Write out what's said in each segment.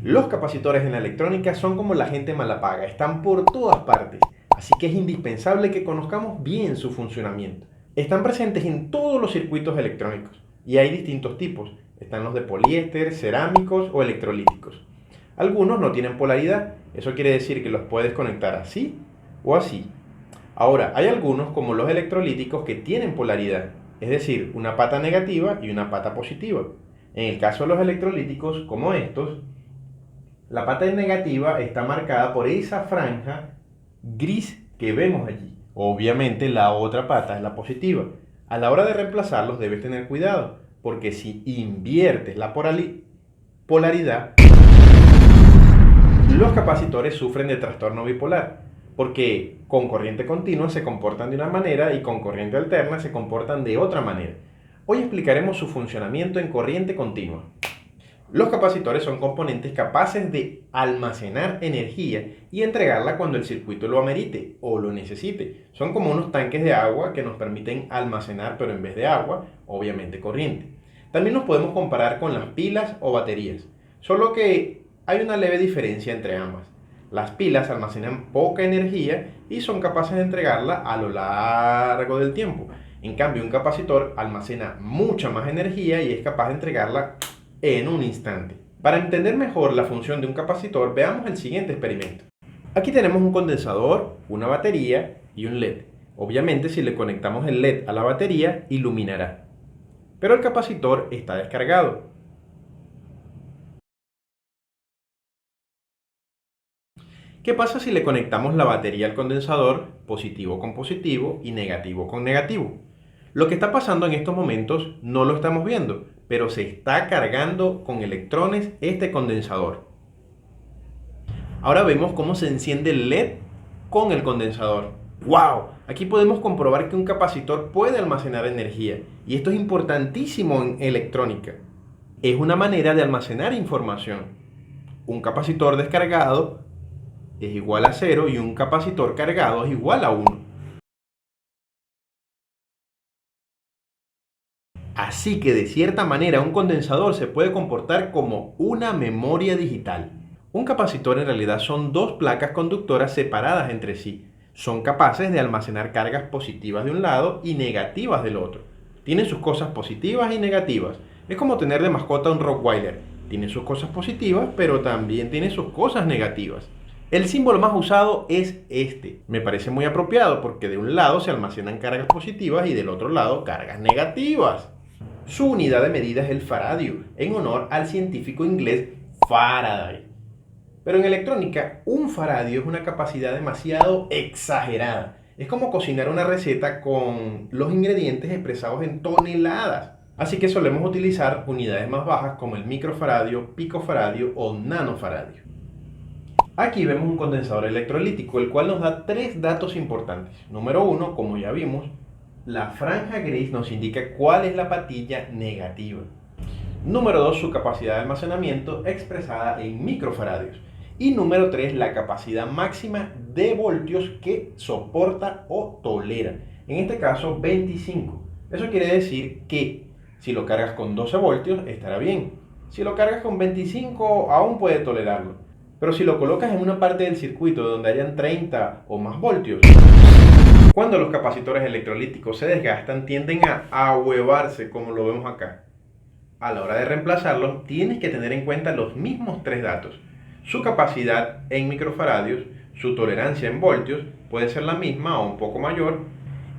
Los capacitores en la electrónica son como la gente mala paga, están por todas partes, así que es indispensable que conozcamos bien su funcionamiento. Están presentes en todos los circuitos electrónicos y hay distintos tipos. Están los de poliéster, cerámicos o electrolíticos. Algunos no tienen polaridad, eso quiere decir que los puedes conectar así o así. Ahora, hay algunos como los electrolíticos que tienen polaridad, es decir, una pata negativa y una pata positiva. En el caso de los electrolíticos, como estos, la pata negativa está marcada por esa franja gris que vemos allí. Obviamente la otra pata es la positiva. A la hora de reemplazarlos debes tener cuidado, porque si inviertes la polaridad, los capacitores sufren de trastorno bipolar, porque con corriente continua se comportan de una manera y con corriente alterna se comportan de otra manera. Hoy explicaremos su funcionamiento en corriente continua. Los capacitores son componentes capaces de almacenar energía y entregarla cuando el circuito lo amerite o lo necesite. Son como unos tanques de agua que nos permiten almacenar, pero en vez de agua, obviamente corriente. También los podemos comparar con las pilas o baterías, solo que hay una leve diferencia entre ambas. Las pilas almacenan poca energía y son capaces de entregarla a lo largo del tiempo. En cambio, un capacitor almacena mucha más energía y es capaz de entregarla en un instante. Para entender mejor la función de un capacitor, veamos el siguiente experimento. Aquí tenemos un condensador, una batería y un LED. Obviamente, si le conectamos el LED a la batería, iluminará. Pero el capacitor está descargado. ¿Qué pasa si le conectamos la batería al condensador, positivo con positivo y negativo con negativo? Lo que está pasando en estos momentos no lo estamos viendo, pero se está cargando con electrones este condensador. Ahora vemos cómo se enciende el LED con el condensador. ¡Wow! Aquí podemos comprobar que un capacitor puede almacenar energía, y esto es importantísimo en electrónica. Es una manera de almacenar información. Un capacitor descargado es igual a 0 y un capacitor cargado es igual a 1. Así que de cierta manera un condensador se puede comportar como una memoria digital. Un capacitor en realidad son dos placas conductoras separadas entre sí. Son capaces de almacenar cargas positivas de un lado y negativas del otro. Tienen sus cosas positivas y negativas. Es como tener de mascota un Rottweiler. Tiene sus cosas positivas, pero también tiene sus cosas negativas. El símbolo más usado es este. Me parece muy apropiado porque de un lado se almacenan cargas positivas y del otro lado cargas negativas. Su unidad de medida es el faradio, en honor al científico inglés Faraday. Pero en electrónica, un faradio es una capacidad demasiado exagerada. Es como cocinar una receta con los ingredientes expresados en toneladas. Así que solemos utilizar unidades más bajas como el microfaradio, picofaradio o nanofaradio. Aquí vemos un condensador electrolítico, el cual nos da tres datos importantes. Número uno, como ya vimos, la franja gris nos indica cuál es la patilla negativa. Número 2, su capacidad de almacenamiento expresada en microfaradios. Y número 3, la capacidad máxima de voltios que soporta o tolera. En este caso, 25. Eso quiere decir que si lo cargas con 12 voltios, estará bien. Si lo cargas con 25, aún puede tolerarlo. Pero si lo colocas en una parte del circuito donde hayan 30 o más voltios, cuando los capacitores electrolíticos se desgastan, tienden a ahuevarse, como lo vemos acá. A la hora de reemplazarlos, tienes que tener en cuenta los mismos tres datos. Su capacidad en microfaradios, su tolerancia en voltios, puede ser la misma o un poco mayor.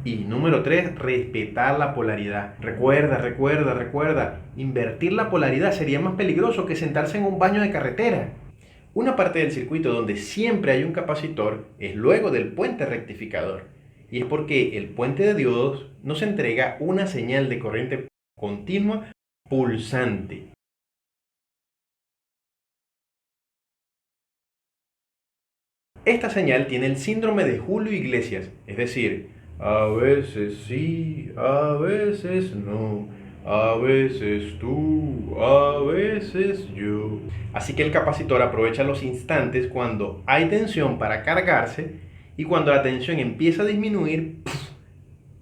Y número 3, respetar la polaridad. Recuerda, invertir la polaridad sería más peligroso que sentarse en un baño de carretera. Una parte del circuito donde siempre hay un capacitor es luego del puente rectificador. Y es porque el puente de diodos nos entrega una señal de corriente continua pulsante. Esta señal tiene el síndrome de Julio Iglesias, es decir, a veces sí, a veces no, a veces tú, a veces yo. Así que el capacitor aprovecha los instantes cuando hay tensión para cargarse y cuando la tensión empieza a disminuir,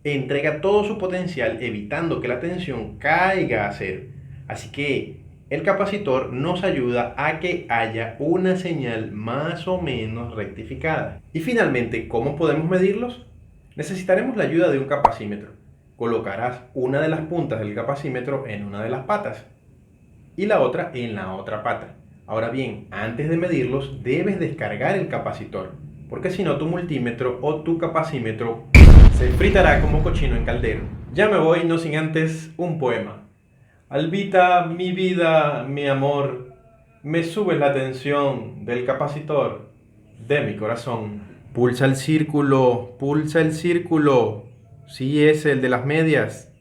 entrega todo su potencial evitando que la tensión caiga a cero. Así que El capacitor nos ayuda a que haya una señal más o menos rectificada. Y finalmente, ¿cómo podemos medirlos? Necesitaremos la ayuda de un capacímetro. Colocarás una de las puntas del capacímetro en una de las patas y la otra en la otra pata. Ahora bien, antes de medirlos debes descargar el capacitor, porque si no tu multímetro o tu capacímetro se fritará como cochino en caldero. Ya me voy, no sin antes un poema. Albita, mi vida, mi amor, me subes la tensión del capacitor de mi corazón. Pulsa el círculo, sí es el de las medias.